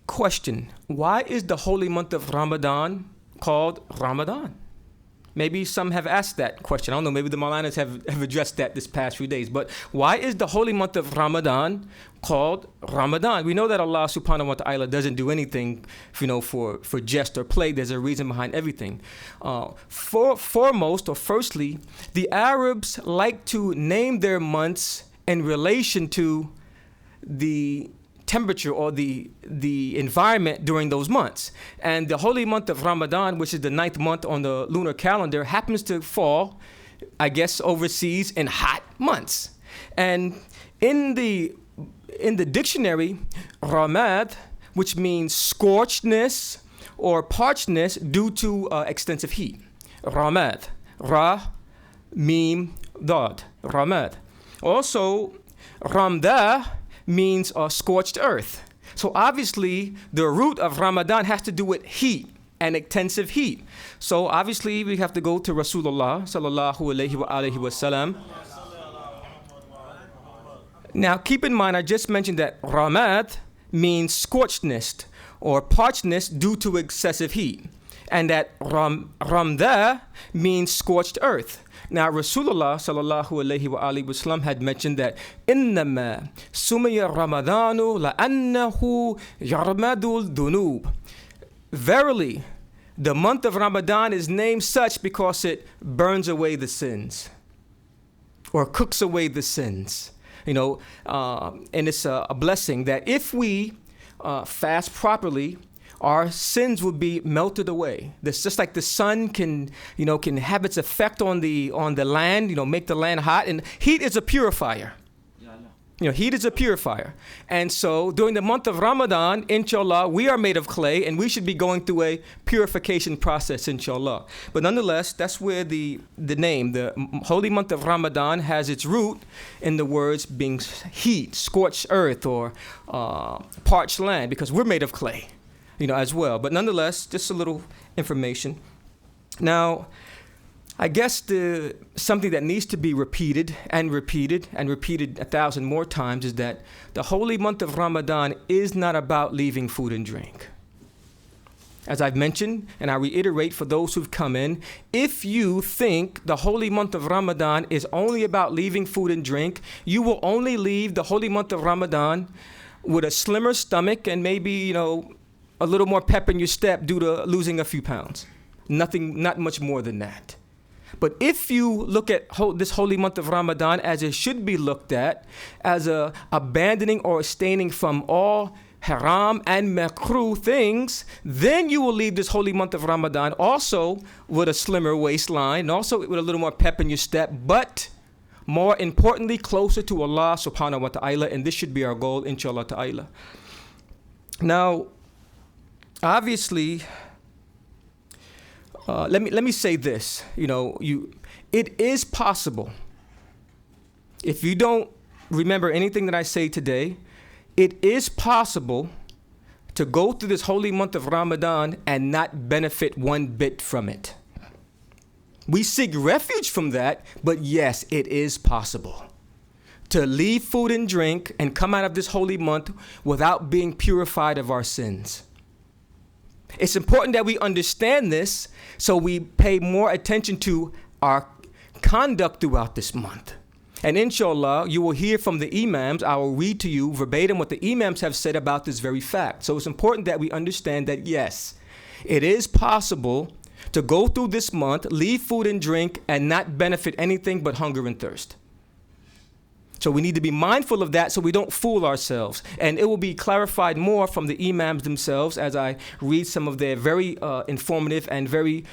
Question: why is the holy month of Ramadan called Ramadan? Maybe some have asked that question. I don't know, maybe the Maulinas have addressed that this past few days. But why is the holy month of Ramadan called Ramadan? We know that Allah subhanahu wa ta'ala doesn't do anything, for jest or play. There's a reason behind everything. Firstly, the Arabs like to name their months in relation to the temperature or the environment during those months. And the holy month of Ramadan, which is the 9th month on the lunar calendar, happens to fall, I guess, overseas in hot months. And in the dictionary, Ramad, which means scorchedness or parchedness due to extensive heat. Ramad. Ra, Mim, Dad. Ramad. Also, Ramda means scorched earth. So obviously, the root of Ramadan has to do with heat and intensive heat. So obviously, we have to go to Rasulullah sallallahu alaihi wasallam. Now, keep in mind, I just mentioned that Ramad means scorchedness or parchedness due to excessive heat, and that Ramda means scorched earth. Now, Rasulullah sallallahu alaihi wasallam had mentioned that إِنَّمَا سُمِيَ الرَّمَضَانُ لَأَنَّهُ يَرْمَدُ الذُّنُوبِ. Verily, the month of Ramadan is named such because it burns away the sins or cooks away the sins. And it's a blessing that if we fast properly, our sins will be melted away. This just like the sun can have its effect on the land, make the land hot. And heat is a purifier. Heat is a purifier. And so during the month of Ramadan, inshallah, we are made of clay and we should be going through a purification process, inshallah. But nonetheless, that's where the name, the holy month of Ramadan, has its root in the words being heat, scorched earth, or parched land, because we're made of clay. As well. But nonetheless, just a little information. Now, I guess something that needs to be repeated and repeated and repeated 1,000 more times is that the holy month of Ramadan is not about leaving food and drink. As I've mentioned, and I reiterate for those who've come in, if you think the holy month of Ramadan is only about leaving food and drink, you will only leave the holy month of Ramadan with a slimmer stomach and maybe, a little more pep in your step due to losing a few pounds. Not much more than that. But if you look at this holy month of Ramadan as it should be looked at, as abandoning or abstaining from all haram and makruh things, then you will leave this holy month of Ramadan also with a slimmer waistline, and also with a little more pep in your step, but more importantly, closer to Allah subhanahu wa ta'ala, and this should be our goal, inshallah ta'ala. Now, obviously, let me say this. It is possible. If you don't remember anything that I say today, it is possible to go through this holy month of Ramadan and not benefit one bit from it. We seek refuge from that, but yes, it is possible to leave food and drink and come out of this holy month without being purified of our sins. It's important that we understand this so we pay more attention to our conduct throughout this month. And inshallah, you will hear from the imams. I will read to you verbatim what the imams have said about this very fact. So it's important that we understand that, yes, it is possible to go through this month, leave food and drink, and not benefit anything but hunger and thirst. So we need to be mindful of that so we don't fool ourselves. And it will be clarified more from the imams themselves as I read some of their very informative and very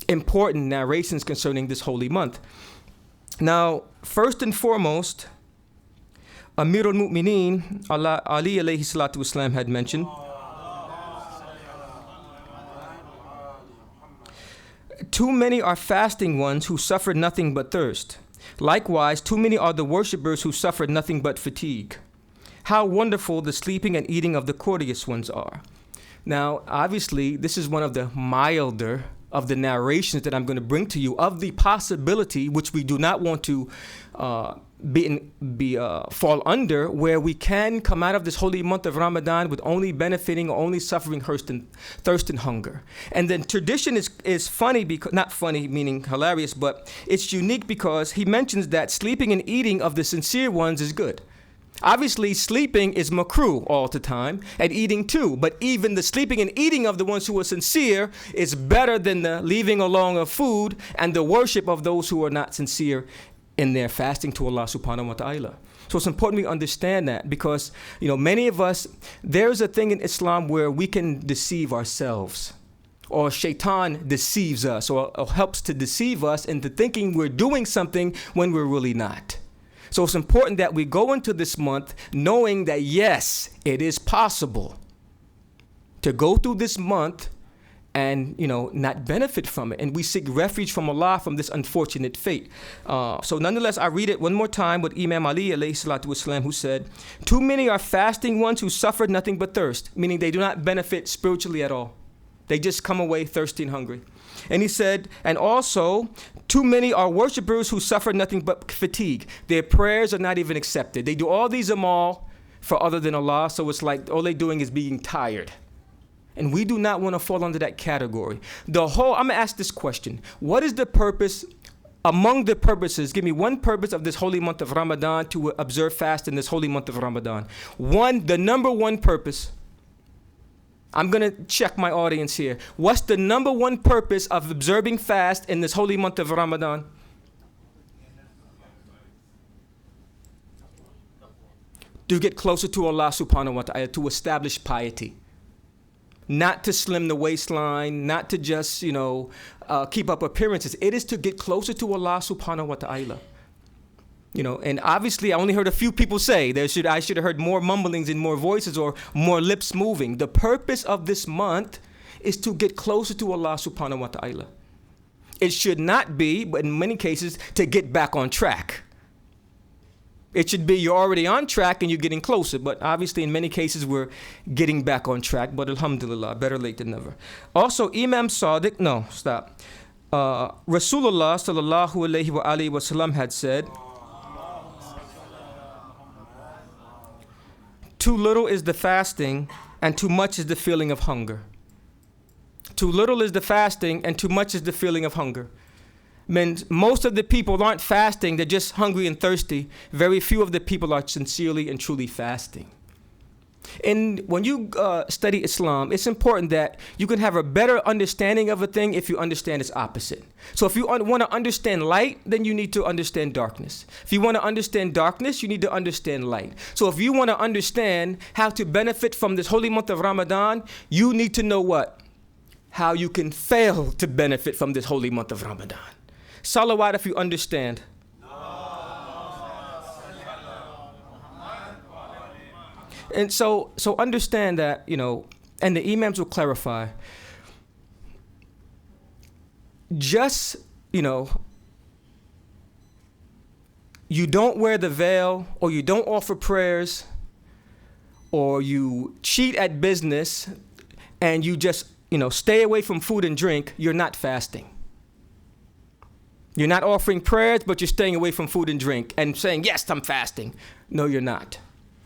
important narrations concerning this holy month. Now, first and foremost, Amir al-Mu'mineen, Ali alayhi salatu wasalam, had mentioned, too many are fasting ones who suffer nothing but thirst. Likewise, too many are the worshippers who suffer nothing but fatigue. How wonderful the sleeping and eating of the courteous ones are. Now, obviously, this is one of the milder of the narrations that I'm going to bring to you of the possibility, which we do not want to fall under, where we can come out of this holy month of Ramadan with only benefiting or only suffering thirst and hunger. And then tradition is funny, because not funny meaning hilarious, but it's unique because he mentions that sleeping and eating of the sincere ones is good. Obviously, sleeping is makruh all the time, and eating too. But even the sleeping and eating of the ones who are sincere is better than the leaving alone of food and the worship of those who are not sincere in their fasting to Allah subhanahu wa ta'ala. So it's important we understand that, because, many of us, there's a thing in Islam where we can deceive ourselves, or shaitan deceives us, or helps to deceive us into thinking we're doing something when we're really not. So it's important that we go into this month knowing that, yes, it is possible to go through this month and, not benefit from it. And we seek refuge from Allah from this unfortunate fate. So nonetheless, I read it one more time with Imam Ali alayhi salatu wasalam, who said, "Too many are fasting ones who suffer nothing but thirst," meaning they do not benefit spiritually at all. They just come away thirsty and hungry. And he said, and also, too many are worshipers who suffer nothing but fatigue. Their prayers are not even accepted. They do all these amal for other than Allah, so it's like all they're doing is being tired. And we do not want to fall under that category. I'm going to ask this question. What is the purpose, among the purposes, give me one purpose of this holy month of Ramadan, to observe fast in this holy month of Ramadan? The number one purpose. I'm going to check my audience here. What's the number one purpose of observing fast in this holy month of Ramadan? To get closer to Allah subhanahu wa ta'ala, to establish piety. Not to slim the waistline, not to just, keep up appearances. It is to get closer to Allah subhanahu wa ta'ala. And obviously I only heard a few people say I should have heard more mumblings and more voices or more lips moving. The purpose of this month is to get closer to Allah subhanahu wa ta'ala. It should not be, but in many cases, to get back on track. It should be you're already on track and you're getting closer. But obviously in many cases we're getting back on track. But alhamdulillah, better late than never. Also, Imam Sadiq, Rasulullah sallallahu alayhi wa alihi wa sallam had said, "Too little is the fasting, and too much is the feeling of hunger." Too little is the fasting, and too much is the feeling of hunger. Most of the people aren't fasting, they're just hungry and thirsty. Very few of the people are sincerely and truly fasting. And when you study Islam, it's important that you can have a better understanding of a thing if you understand its opposite. So if you want to understand light, then you need to understand darkness. If you want to understand darkness, you need to understand light. So if you want to understand how to benefit from this holy month of Ramadan, you need to know what? How you can fail to benefit from this holy month of Ramadan. Salawat if you understand. And so understand that, and the imams will clarify, just, you don't wear the veil, or you don't offer prayers, or you cheat at business, and you just, stay away from food and drink, you're not fasting. You're not offering prayers, but you're staying away from food and drink and saying, yes, I'm fasting. No, you're not.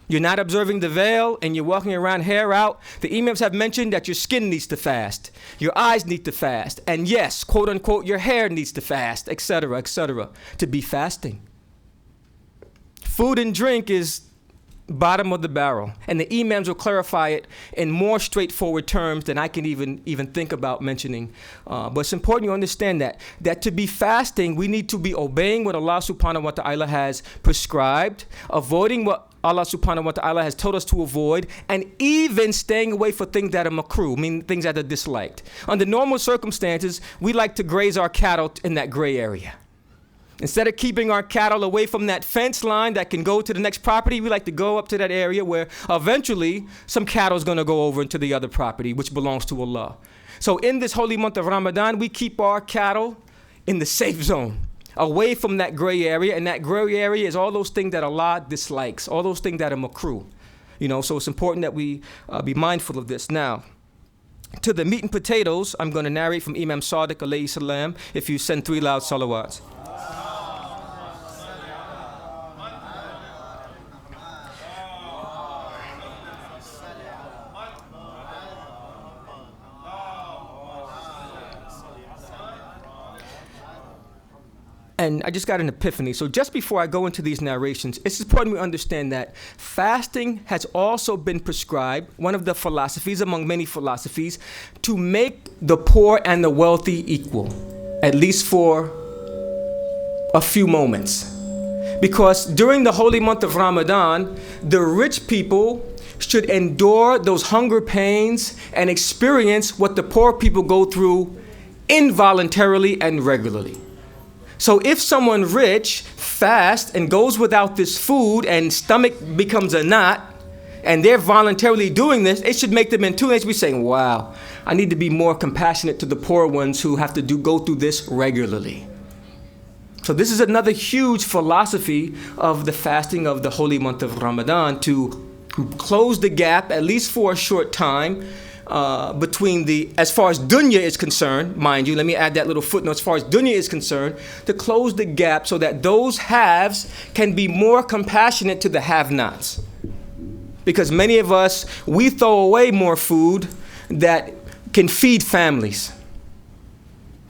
You're not observing the veil, and you're walking around hair out. The imams have mentioned that your skin needs to fast. Your eyes need to fast. And yes, quote unquote, your hair needs to fast, etc., to be fasting. Food and drink is bottom of the barrel. And the imams will clarify it in more straightforward terms than I can even think about mentioning. But it's important you understand that to be fasting, we need to be obeying what Allah subhanahu wa ta'ala has prescribed, avoiding what Allah subhanahu wa ta'ala has told us to avoid, and even staying away for things that are makruh, meaning things that are disliked. Under normal circumstances, we like to graze our cattle in that gray area. Instead of keeping our cattle away from that fence line that can go to the next property, we like to go up to that area where eventually some cattle is going to go over into the other property, which belongs to Allah. So in this holy month of Ramadan, we keep our cattle in the safe zone, away from that gray area. And that gray area is all those things that Allah dislikes, all those things that are makruh. So it's important that we be mindful of this. Now, to the meat and potatoes, I'm going to narrate from Imam Sadiq alayhi salam, if you send 3 loud salawats. And I just got an epiphany. So just before I go into these narrations, it's important we understand that fasting has also been prescribed, one of the philosophies among many philosophies, to make the poor and the wealthy equal, at least for a few moments. Because during the holy month of Ramadan, the rich people should endure those hunger pains and experience what the poor people go through involuntarily and regularly. So if someone rich fasts and goes without this food and stomach becomes a knot, and they're voluntarily doing this, it should make them in tune. They should be saying, wow, I need to be more compassionate to the poor ones who have to go through this regularly. So this is another huge philosophy of the fasting of the holy month of Ramadan, to close the gap, at least for a short time, between as far as dunya is concerned, mind you, let me add that little footnote, as far as dunya is concerned, to close the gap so that those haves can be more compassionate to the have-nots. Because many of us, we throw away more food that can feed families.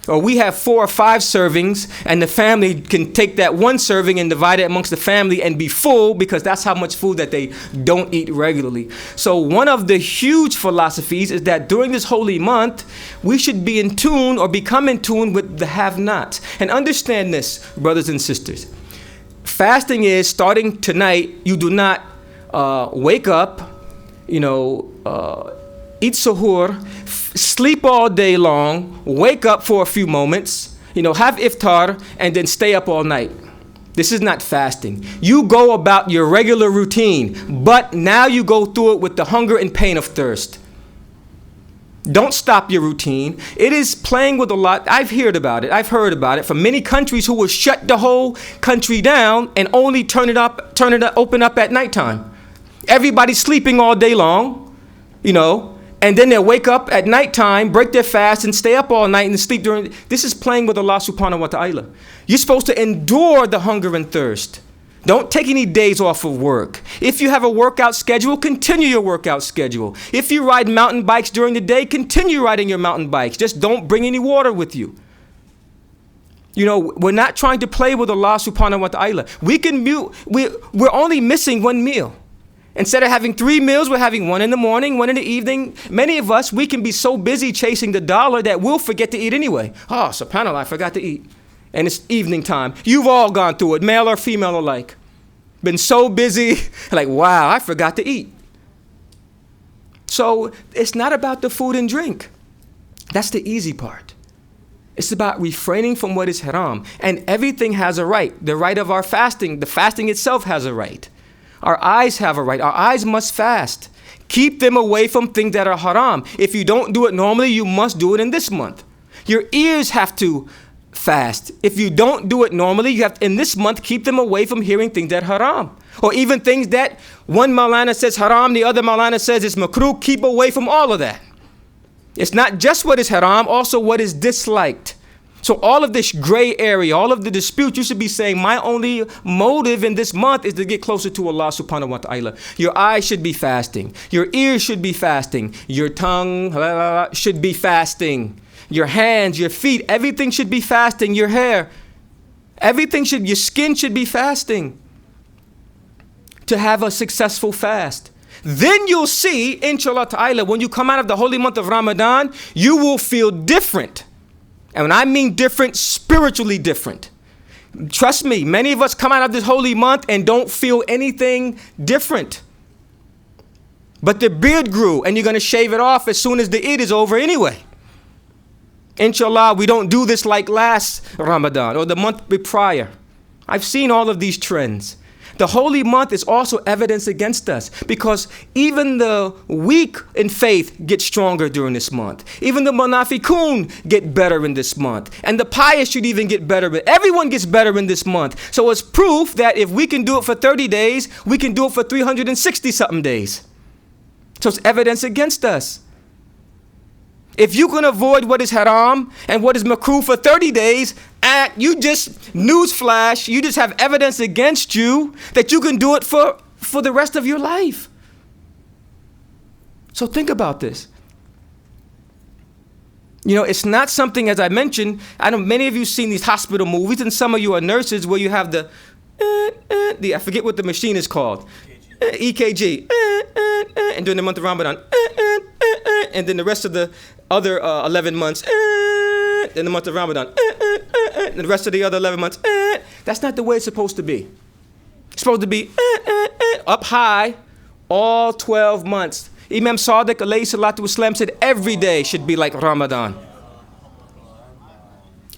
Or we have 4 or 5 servings, and the family can take that one serving and divide it amongst the family and be full, because that's how much food that they don't eat regularly. So one of the huge philosophies is that during this holy month, we should be in tune or become in tune with the have-nots. And understand this, brothers and sisters. Fasting is starting tonight. You do not wake up, eat suhoor, sleep all day long, wake up for a few moments, have iftar, and then stay up all night. This is not fasting. You go about your regular routine, but now you go through it with the hunger and pain of thirst. Don't stop your routine. It is playing with a lot. I've heard about it from many countries who will shut the whole country down and only open up at nighttime. Everybody's sleeping all day long, and then they'll wake up at nighttime, break their fast, and stay up all night and sleep during. This is playing with Allah subhanahu wa ta'ala. You're supposed to endure the hunger and thirst. Don't take any days off of work. If you have a workout schedule, continue your workout schedule. If you ride mountain bikes during the day, continue riding your mountain bikes. Just don't bring any water with you. We're not trying to play with Allah subhanahu wa ta'ala. We're only missing one meal. Instead of having 3 meals, we're having 1 in the morning, 1 in the evening. Many of us, we can be so busy chasing the dollar that we'll forget to eat anyway. Oh, subhanAllah, I forgot to eat. And it's evening time. You've all gone through it, male or female alike. Been so busy, like, wow, I forgot to eat. So it's not about the food and drink. That's the easy part. It's about refraining from what is haram. And everything has a right. The right of our fasting, the fasting itself has a right. Our eyes have a right. Our eyes must fast. Keep them away from things that are haram. If you don't do it normally, you must do it in this month. Your ears have to fast. If you don't do it normally, you have to, in this month, keep them away from hearing things that are haram. Or even things that one Maulana says haram, the other Maulana says it's makruh. Keep away from all of that. It's not just what is haram, also what is disliked. So all of this gray area, all of the dispute, you should be saying, my only motive in this month is to get closer to Allah subhanahu wa ta'ala. Your eyes should be fasting. Your ears should be fasting. Your tongue should be fasting. Your hands, your feet, everything should be fasting. Your hair, your skin should be fasting to have a successful fast. Then you'll see, inshallah ta'ala, when you come out of the holy month of Ramadan, you will feel different. And when I mean different, spiritually different. Trust me, many of us come out of this holy month and don't feel anything different. But the beard grew, and you're going to shave it off as soon as the Eid is over anyway. Inshallah, we don't do this like last Ramadan or the month prior. I've seen all of these trends. The holy month is also evidence against us, because even the weak in faith get stronger during this month. Even the munafiqun get better in this month. And the pious should even get better. But everyone gets better in this month. So it's proof that if we can do it for 30 days, we can do it for 360 something days. So it's evidence against us. If you can avoid what is haram and what is makruh for 30 days, you just, newsflash, you just have evidence against you that you can do it for the rest of your life. So think about this. You know, it's not something, as I mentioned, I know many of you seen these hospital movies, and some of you are nurses where you have I forget what the machine is called. EKG. And during the month of Ramadan. And then the rest of the other 11 months. In the month of Ramadan. And the rest of the other 11 months. That's not the way it's supposed to be. It's supposed to be up high all 12 months. Imam Sadiq alayhi salatu wasalam said every day should be like Ramadan.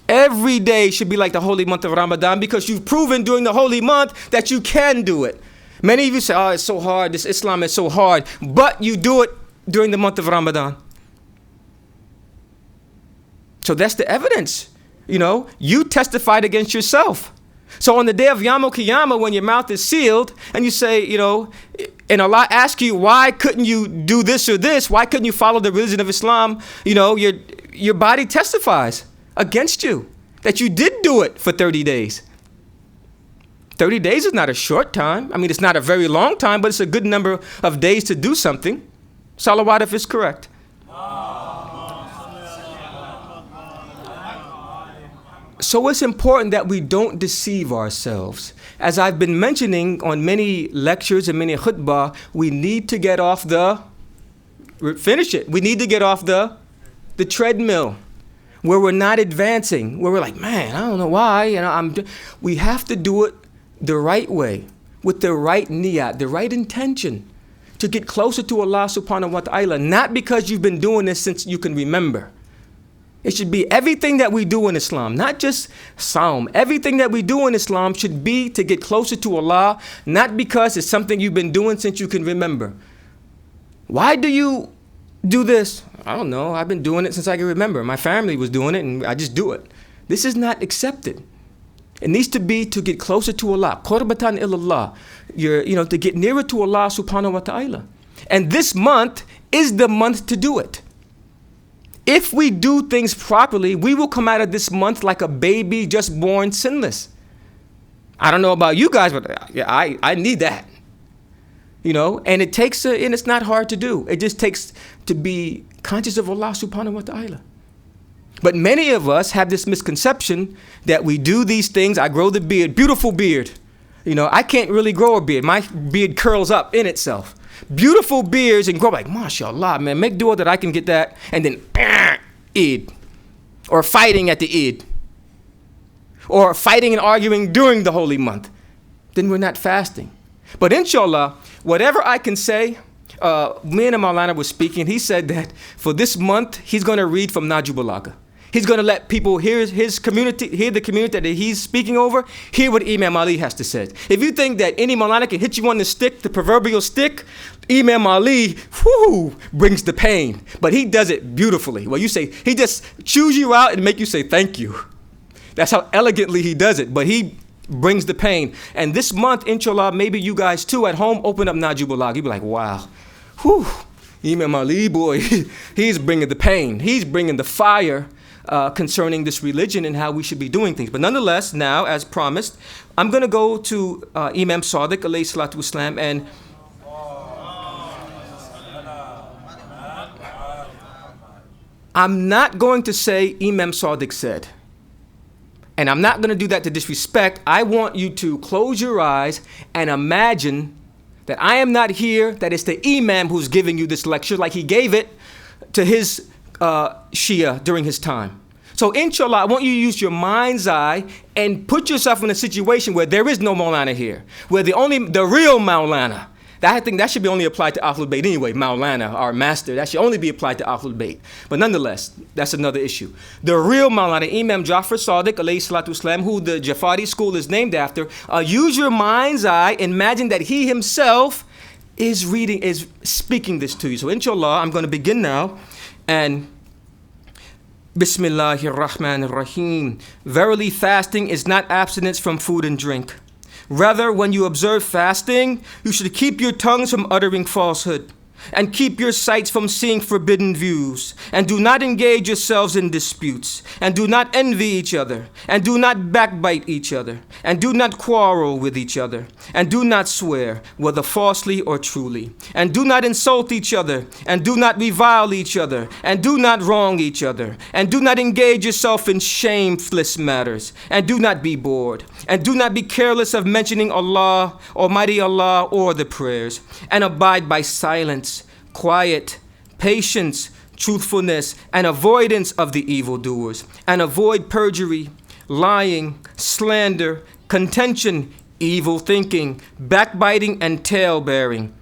Every day should be like the holy month of Ramadan, because you've proven during the holy month that you can do it. Many of you say, oh, it's so hard, this Islam is so hard, but you do it during the month of Ramadan. So that's the evidence. You know, you testified against yourself. So on the day of Yawmul Qiyamah, when your mouth is sealed and you say, you know, and Allah asks you, why couldn't you do this or this? Why couldn't you follow the religion of Islam? You know, your body testifies against you that you did do it for 30 days. 30 days is not a short time. I mean, it's not a very long time, but it's a good number of days to do something. Salawat if it's correct. So it's important that we don't deceive ourselves. As I've been mentioning on many lectures and many khutbah, we need to get off we need to get off the treadmill where we're not advancing, where we're like, man, I don't know why. You know, we have to do it the right way, with the right niyat, the right intention, to get closer to Allah subhanahu wa ta'ala, not because you've been doing this since you can remember. It should be everything that we do in Islam, not just Saum. Everything that we do in Islam should be to get closer to Allah, not because it's something you've been doing since you can remember. Why do you do this? I don't know. I've been doing it since I can remember. My family was doing it and I just do it. This is not accepted. It needs to be to get closer to Allah. Qurbatan ilallah. To get nearer to Allah subhanahu wa ta'ala. And this month is the month to do it. If we do things properly, we will come out of this month like a baby just born sinless. I don't know about you guys, but I need that. You know, and it takes, and it's not hard to do. It just takes to be conscious of Allah subhanahu wa ta'ala. But many of us have this misconception that we do these things. I grow the beard, beautiful beard. You know, I can't really grow a beard. My beard curls up in itself. Beautiful beards and grow like, mashallah, man, make dua that I can get that. And then, Eid. Or fighting at the Eid. Or fighting and arguing during the holy month. Then we're not fasting. But inshallah, whatever I can say, me and Maulana was speaking. He said that for this month, he's going to read from Najib Balagha. He's going to let people hear his community, hear the community that he's speaking over, hear what Imam Ali has to say. If you think that any Maulana can hit you on the stick, the proverbial stick, Imam Ali, brings the pain. But he does it beautifully. Well, you say, he just chews you out and make you say thank you. That's how elegantly he does it. But he brings the pain. And this month, inshallah, maybe you guys too at home open up Najib Balagha. You'll be like, wow, Imam Ali, boy, he's bringing the pain. He's bringing the fire concerning this religion and how we should be doing things. But nonetheless, now, as promised, I'm going to go to Imam Sadiq, alayhi salatu wasalam, and I'm not going to say Imam Sadiq said. And I'm not going to do that to disrespect. I want you to close your eyes and imagine that I am not here, that it's the Imam who's giving you this lecture like he gave it to his Shia during his time. So inshallah, I want you to use your mind's eye and put yourself in a situation where there is no Maulana here, where the real Maulana, I think that should be only applied to Ahlul Bayt anyway, Maulana, our master, that should only be applied to Ahlul Bayt. But nonetheless, that's another issue. The real Maulana, Imam Jafar Sadiq, alayhi salatu wasalam, who the Jafari school is named after, use your mind's eye, imagine that he himself is speaking this to you. So inshallah, I'm going to begin now, and Bismillahir Rahmanir Rahim. Verily, fasting is not abstinence from food and drink. Rather, when you observe fasting, you should keep your tongues from uttering falsehood. and keep your sights from seeing forbidden views, and do not engage yourselves in disputes, and do not envy each other, and do not backbite each other, and do not quarrel with each other, and do not swear, whether falsely or truly, and do not insult each other, and do not revile each other, and do not wrong each other, and do not engage yourself in shameless matters, and do not be bored, and do not be careless of mentioning Allah, Almighty Allah, or the prayers, and abide by silence, quiet, patience, truthfulness, and avoidance of the evildoers, and avoid perjury, lying, slander, contention, evil thinking, backbiting, and tale-bearing.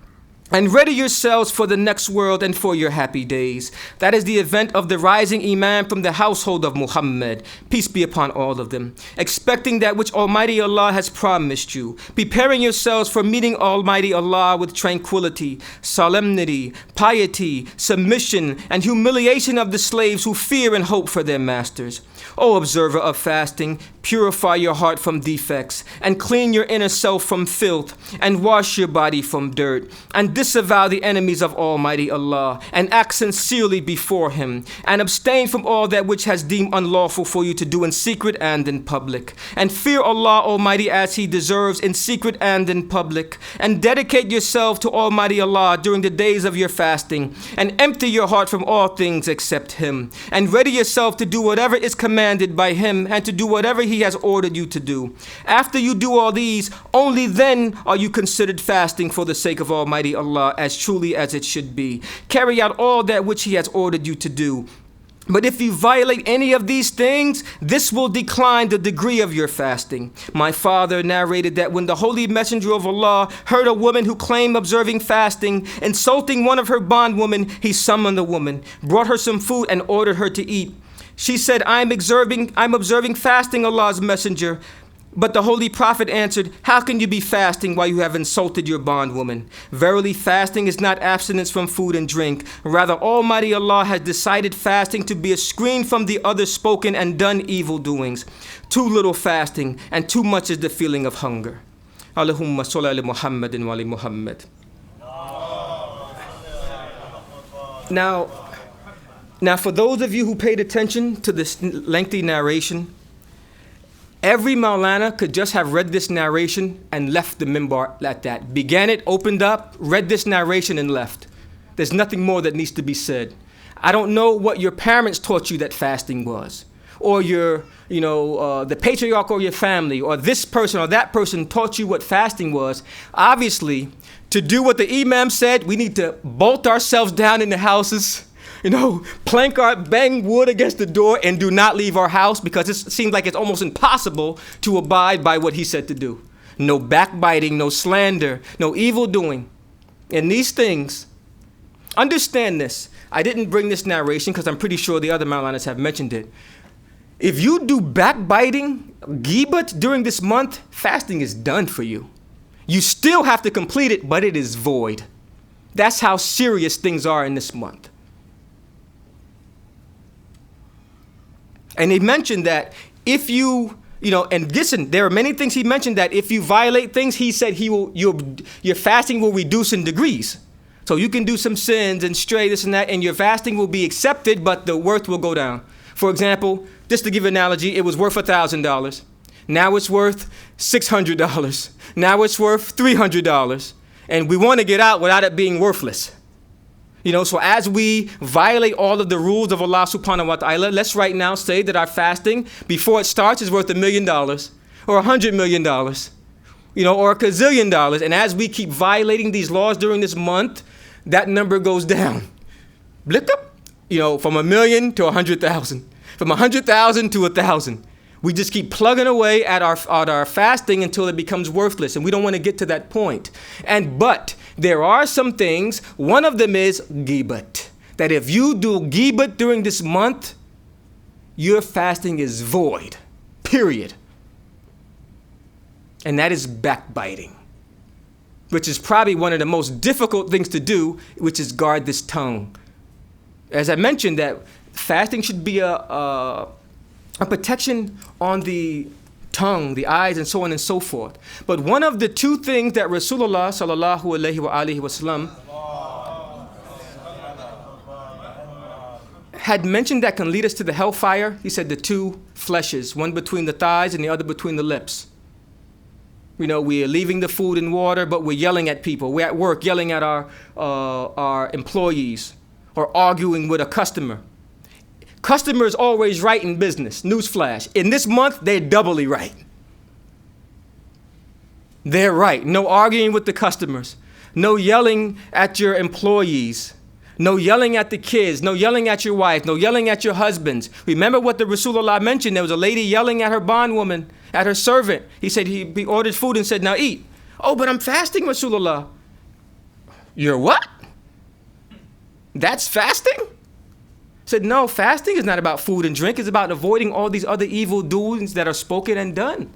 And ready yourselves for the next world and for your happy days. That is the event of the rising Imam from the household of Muhammad, peace be upon all of them, expecting that which Almighty Allah has promised you, preparing yourselves for meeting Almighty Allah with tranquility, solemnity, piety, submission, and humiliation of the slaves who fear and hope for their masters. O observer of fasting, purify your heart from defects, and clean your inner self from filth, and wash your body from dirt, and disavow the enemies of Almighty Allah, and act sincerely before Him, and abstain from all that which has deemed unlawful for you to do in secret and in public, and fear Allah Almighty as He deserves in secret and in public, and dedicate yourself to Almighty Allah during the days of your fasting, and empty your heart from all things except Him, and ready yourself to do whatever is commanded by Him, and to do whatever He has ordered you to do. After you do all these, only then are you considered fasting for the sake of Almighty Allah as truly as it should be. Carry out all that which He has ordered you to do. But if you violate any of these things, this will decline the degree of your fasting. My father narrated that when the Holy Messenger of Allah heard a woman who claimed observing fasting insulting one of her bondwomen, he summoned the woman, brought her some food, and ordered her to eat. She said, I'm observing fasting, Allah's Messenger. But the Holy Prophet answered, how can you be fasting while you have insulted your bondwoman? Verily, fasting is not abstinence from food and drink. Rather, Almighty Allah has decided fasting to be a screen from the other spoken and done evil doings. Too little fasting, and too much is the feeling of hunger. Allahumma salli ala Muhammadin wa ali Muhammad. Now, for those of you who paid attention to this lengthy narration, every Maulana could just have read this narration and left the minbar at that. Began it, opened up, read this narration, and left. There's nothing more that needs to be said. I don't know what your parents taught you that fasting was, or the patriarch or your family, or this person or that person taught you what fasting was. Obviously, to do what the Imam said, we need to bolt ourselves down in the houses, bang wood against the door and do not leave our house, because it seems like it's almost impossible to abide by what he said to do. No backbiting, no slander, no evil doing. And these things, understand this. I didn't bring this narration because I'm pretty sure the other Maulanas have mentioned it. If you do backbiting, ghibat during this month, fasting is done for you. You still have to complete it, but it is void. That's how serious things are in this month. And he mentioned that if and listen, there are many things he mentioned that if you violate things, he said your fasting will reduce in degrees. So you can do some sins and stray, this and that, and your fasting will be accepted, but the worth will go down. For example, just to give an analogy, it was worth $1,000. Now it's worth $600. Now it's worth $300. And we want to get out without it being worthless. So as we violate all of the rules of Allah subhanahu wa ta'ala, let's right now say that our fasting before it starts is worth $1 million or $100 million, or $1 gazillion. And as we keep violating these laws during this month, that number goes down. Blick up, from 1 million to 100,000, from 100,000 to 1,000. We just keep plugging away at our fasting until it becomes worthless, and we don't want to get to that point. But there are some things. One of them is ghibat. That if you do ghibat during this month, your fasting is void. Period. And that is backbiting, which is probably one of the most difficult things to do, which is guard this tongue. As I mentioned, that fasting should be a protection on the tongue, the eyes, and so on and so forth. But one of the two things that Rasulullah sallallahu alaihi wa alihi wasallam had mentioned that can lead us to the hellfire? He said the two fleshes, one between the thighs and the other between the lips. You know, we are leaving the food and water, but we're yelling at people. We're at work yelling at our employees or arguing with a customer. Customer is always right in business. Newsflash. In this month, they're doubly right. They're right. No arguing with the customers. No yelling at your employees. No yelling at the kids. No yelling at your wife. No yelling at your husbands. Remember what the Rasulullah mentioned. There was a lady yelling at her bondwoman, at her servant. He said he ordered food and said, now eat. Oh, but I'm fasting, Rasulullah. You're what? That's fasting? Said, no, fasting is not about food and drink. It's about avoiding all these other evil doings that are spoken and done.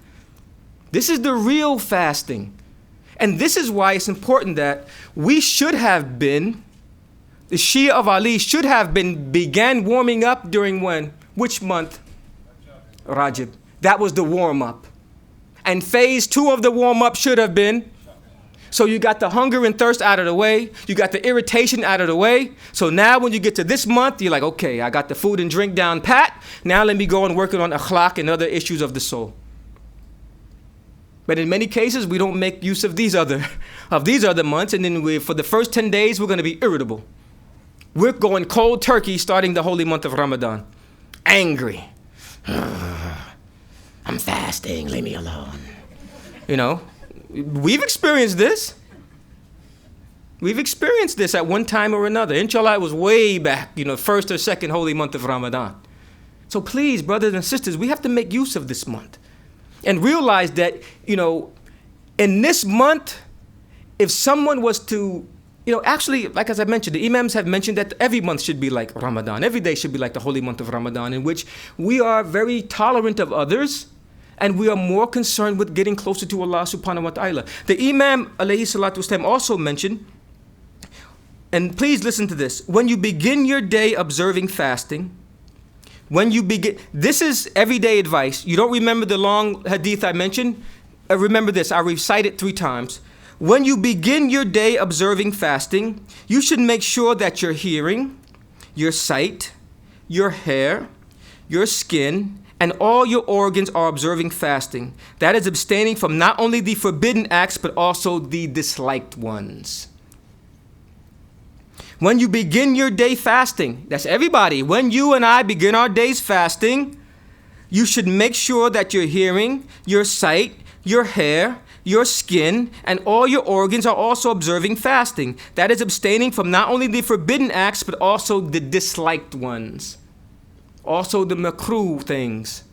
This is the real fasting. And this is why it's important that we should have been, the Shia of Ali should have began warming up during when? Which month? Rajab. That was the warm-up. And phase 2 of the warm-up should have been, so you got the hunger and thirst out of the way. You got the irritation out of the way. So now when you get to this month, you're like, okay, I got the food and drink down pat. Now let me go and work on akhlaq and other issues of the soul. But in many cases, we don't make use of these other months. And then for the first 10 days, we're going to be irritable. We're going cold turkey starting the holy month of Ramadan. Angry. I'm fasting, leave me alone. You know, we've experienced this. We've experienced this at one time or another. Inshallah, it was way back, you know, first or second holy month of Ramadan. So please, brothers and sisters, we have to make use of this month. And realize that, you know, in this month, if someone was to, you know, actually, like as I mentioned, the Imams have mentioned that every month should be like Ramadan. Every day should be like the holy month of Ramadan, in which we are very tolerant of others and we are more concerned with getting closer to Allah subhanahu wa ta'ala. The Imam alayhi salatu wasalam also mentioned, and please listen to this, when you begin your day observing fasting, when you begin, this is everyday advice. You don't remember the long hadith I mentioned? Remember this, I recite it 3 times. When you begin your day observing fasting, you should make sure that your hearing, your sight, your hair, your skin, and all your organs are observing fasting. That is abstaining from not only the forbidden acts, but also the disliked ones. When you begin your day fasting, that's everybody. When you and I begin our days fasting, you should make sure that your hearing, your sight, your hair, your skin, and all your organs are also observing fasting. That is abstaining from not only the forbidden acts, but also the disliked ones. Also the makruh things.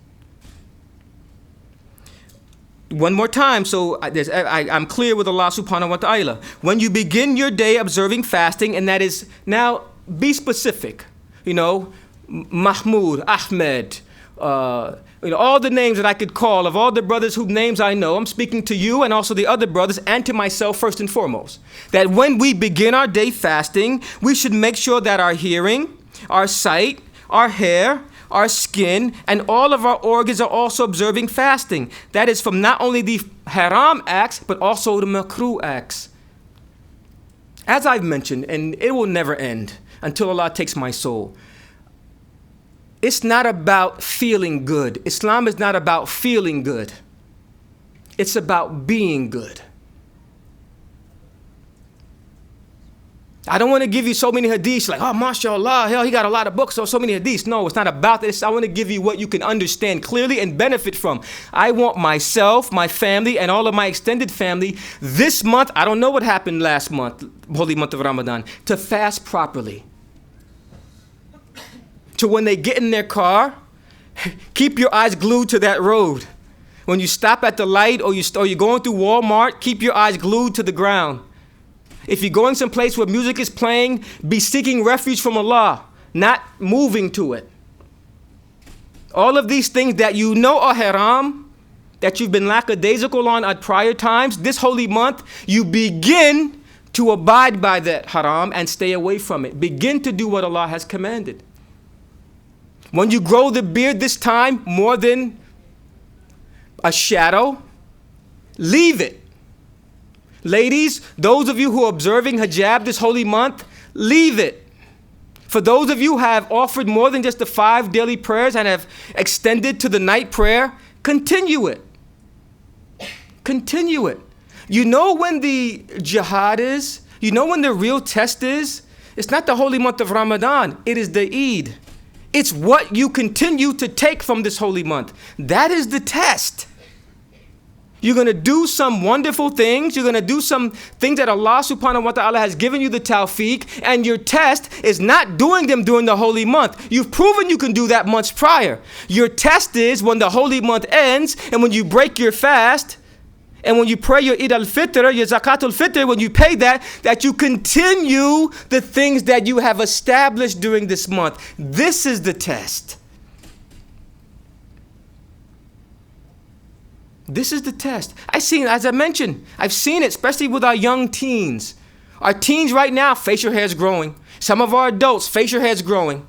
One more time, so I'm clear with Allah subhanahu wa ta'ala. When you begin your day observing fasting, and that is, now be specific. You know, Mahmoud, Ahmed, you know, all the names that I could call of all the brothers whose names I know. I'm speaking to you and also the other brothers and to myself first and foremost. That when we begin our day fasting, we should make sure that our hearing, our sight, our hair, our skin, and all of our organs are also observing fasting. That is from not only the haram acts, but also the makruh acts. As I've mentioned, and it will never end until Allah takes my soul, it's not about feeling good. Islam is not about feeling good. It's about being good. I don't want to give you so many hadiths like, oh, mashallah, hell, he got a lot of books, so many hadiths. No, it's not about this. I want to give you what you can understand clearly and benefit from. I want myself, my family, and all of my extended family this month, I don't know what happened last month, holy month of Ramadan, to fast properly. To when they get in their car, keep your eyes glued to that road. When you stop at the light or you're going through Walmart, keep your eyes glued to the ground. If you're going someplace where music is playing, be seeking refuge from Allah, not moving to it. All of these things that you know are haram, that you've been lackadaisical on at prior times, this holy month, you begin to abide by that haram and stay away from it. Begin to do what Allah has commanded. When you grow the beard this time more than a shadow, leave it. Ladies, those of you who are observing hijab this holy month, leave it. For those of you who have offered more than just the 5 daily prayers and have extended to the night prayer, continue it. Continue it. You know when the jihad is? You know when the real test is? It's not the holy month of Ramadan. It is the Eid. It's what you continue to take from this holy month. That is the test. You're going to do some wonderful things. You're going to do some things that Allah subhanahu wa ta'ala has given you the tawfiq. And your test is not doing them during the holy month. You've proven you can do that months prior. Your test is when the holy month ends and when you break your fast and when you pray your Eid al-Fitr, your Zakat al-Fitr, when you pay that you continue the things that you have established during this month. This is the test. This is the test. As I mentioned, I've seen it, especially with our young teens. Our teens right now, facial hair is growing. Some of our adults, facial hair is growing.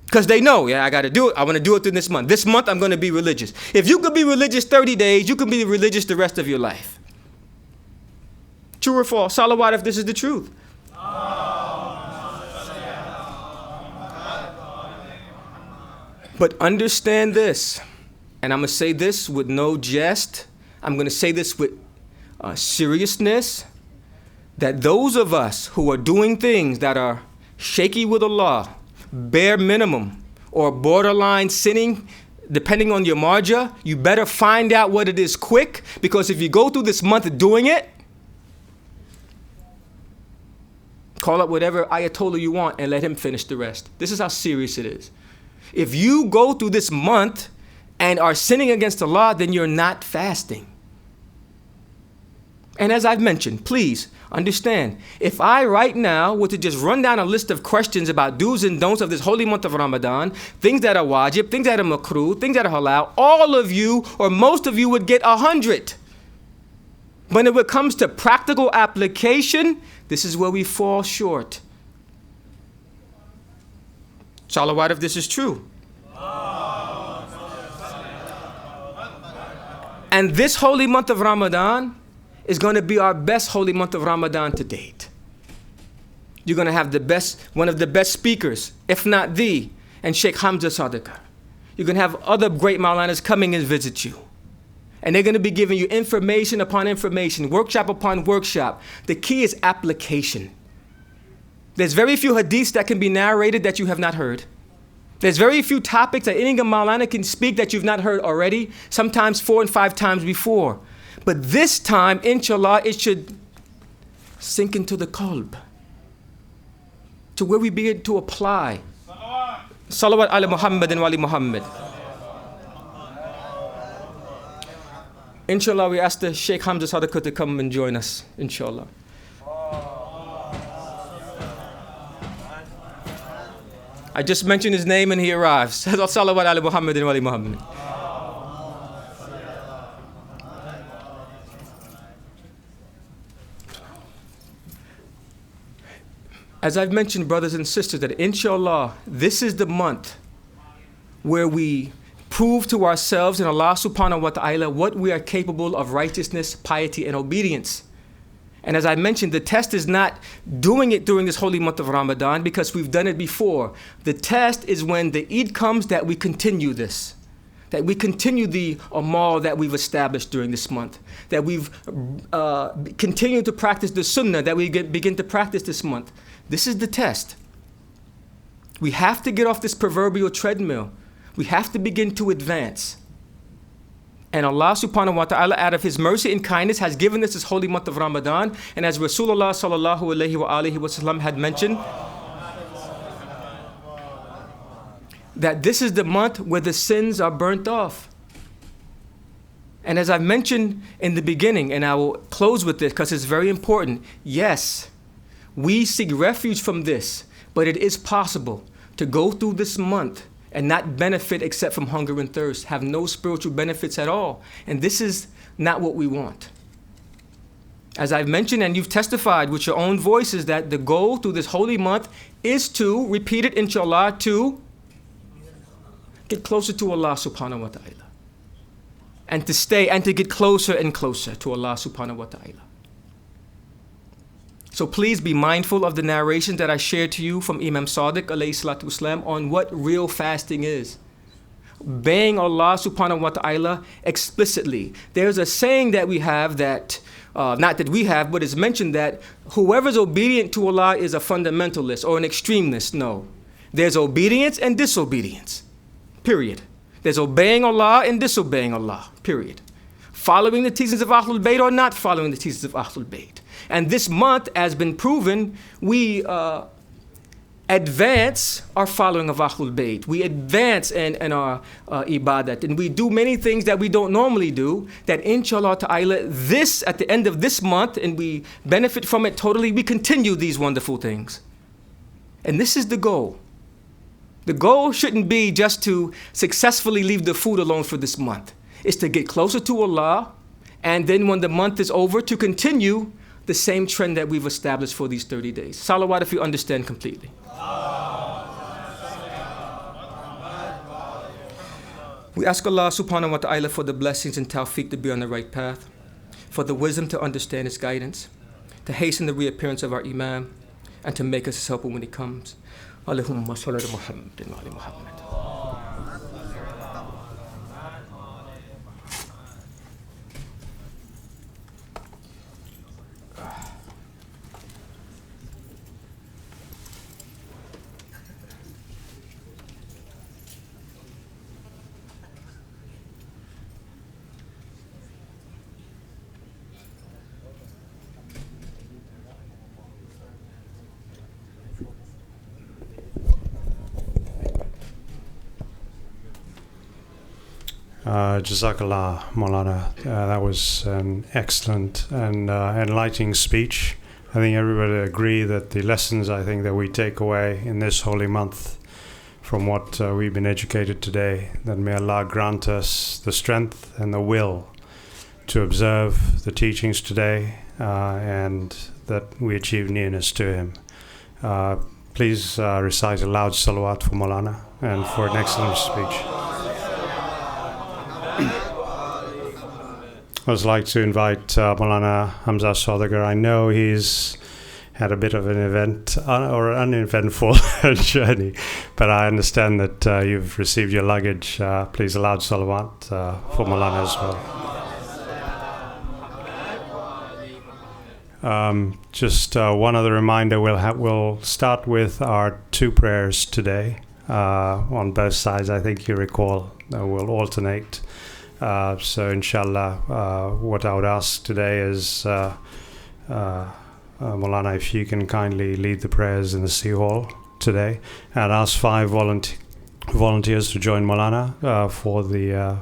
Because they know, I got to do it. I want to do it through this month. This month, I'm going to be religious. If you could be religious 30 days, you can be religious the rest of your life. True or false? Salawat if this is the truth. But understand this. And I'm going to say this with no jest. I'm going to say this with seriousness. That those of us who are doing things that are shaky with Allah, bare minimum, or borderline sinning, depending on your marja, you better find out what it is quick. Because if you go through this month doing it, call up whatever Ayatollah you want and let him finish the rest. This is how serious it is. If you go through this month and are sinning against Allah, then you're not fasting. And as I've mentioned, please understand, if I right now were to just run down a list of questions about do's and don'ts of this holy month of Ramadan, things that are wajib, things that are makruh, things that are halal, all of you or most of you would get 100. But when it comes to practical application, this is where we fall short. Salawat if this is true. And this holy month of Ramadan is going to be our best holy month of Ramadan to date. You're going to have one of the best speakers, if not the, and Sheikh Hamza Sadiqa. You're going to have other great Maulanas coming and visit you. And they're going to be giving you information upon information, workshop upon workshop. The key is application. There's very few hadiths that can be narrated that you have not heard. There's very few topics that any Maulana can speak that you've not heard already, sometimes 4 and 5 times before. But this time, inshallah, it should sink into the qalb, to where we begin to apply. Salawat ala Muhammadin wa ali Muhammad. Inshallah, we ask the Sheikh Hamza Sadiqa to come and join us, inshallah. I just mentioned his name and he arrives. Salawat ala Muhammadin wa ali Muhammad. As I've mentioned, brothers and sisters, that inshallah, this is the month where we prove to ourselves and Allah subhanahu wa ta'ala what we are capable of righteousness, piety, and obedience. And as I mentioned, the test is not doing it during this holy month of Ramadan because we've done it before. The test is when the Eid comes that we continue this. That we continue the amal that we've established during this month. That we've continued to practice the sunnah that we begin to practice this month. This is the test. We have to get off this proverbial treadmill. We have to begin to advance. And Allah subhanahu wa ta'ala, out of His mercy and kindness, has given us this holy month of Ramadan. And as Rasulullah sallallahu alayhi wa alihi wa sallam had mentioned, that this is the month where the sins are burnt off. And as I've mentioned in the beginning, and I will close with this because it's very important, yes, we seek refuge from this, but it is possible to go through this month and not benefit except from hunger and thirst, have no spiritual benefits at all. And this is not what we want. As I've mentioned, and you've testified with your own voices, that the goal through this holy month is to, repeat it inshallah, to get closer to Allah subhanahu wa ta'ala. And to stay and to get closer and closer to Allah subhanahu wa ta'ala. So please be mindful of the narrations that I shared to you from Imam Sadiq alayhi salatu wasalam on what real fasting is. Obeying Allah subhanahu wa ta'ala explicitly. There's a saying that we have that, not that we have, but it's mentioned that whoever's obedient to Allah is a fundamentalist or an extremist. No. There's obedience and disobedience. Period. There's obeying Allah and disobeying Allah. Period. Following the teachings of Ahlul Bayt or not following the teachings of Ahlul Bayt. And this month has been proven, we advance our following of Ahlul Bayt. We advance in our ibadat. And we do many things that we don't normally do, that inshallah ta'ala, this, at the end of this month, and we benefit from it totally, we continue these wonderful things. And this is the goal. The goal shouldn't be just to successfully leave the food alone for this month. It's to get closer to Allah, and then when the month is over, to continue the same trend that we've established for these 30 days. Salawat if you understand completely. We ask Allah subhanahu wa ta'ala for the blessings and tawfiq to be on the right path, for the wisdom to understand His guidance, to hasten the reappearance of our Imam, and to make us His helper when He comes. Allahumma salli ala Muhammadin wa ala Muhammad. Jazakallah, Maulana. That was an excellent and enlightening speech. I think everybody agree that the lessons I think that we take away in this holy month from what we've been educated today, that may Allah grant us the strength and the will to observe the teachings today and that we achieve nearness to Him. Please recite a loud salawat for Maulana and for an excellent speech. I would like to invite Maulana Hamza Sadagar. I know he's had a bit of an event or uneventful journey, but I understand that you've received your luggage. Please allow salawat for Maulana as well. Just one other reminder, we'll start with our two prayers today on both sides. I think you recall we'll alternate. So inshallah, what I would ask today is Maulana, if you can kindly lead the prayers in the Sea Hall today, and ask 5 volunteers to join Maulana for the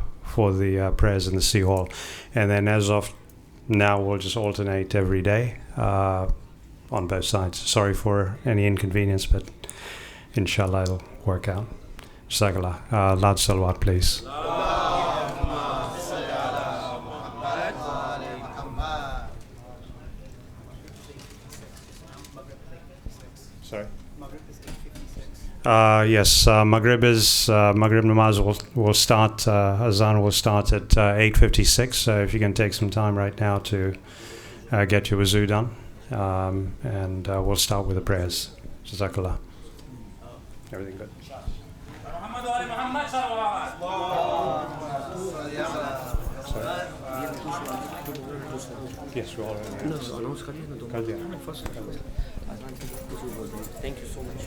prayers in the Sea Hall, and then as of now we'll just alternate every day on both sides. Sorry for any inconvenience, but inshallah it'll work out. Jazakallah. Loud salawat, please. Sorry. Yes, Maghrib namaz will start. Azan will start at 8:56. So if you can take some time right now to get your wuzu done, and we'll start with the prayers. Jazakallah. Everything good? Yes, we're all in here. Thank you so much.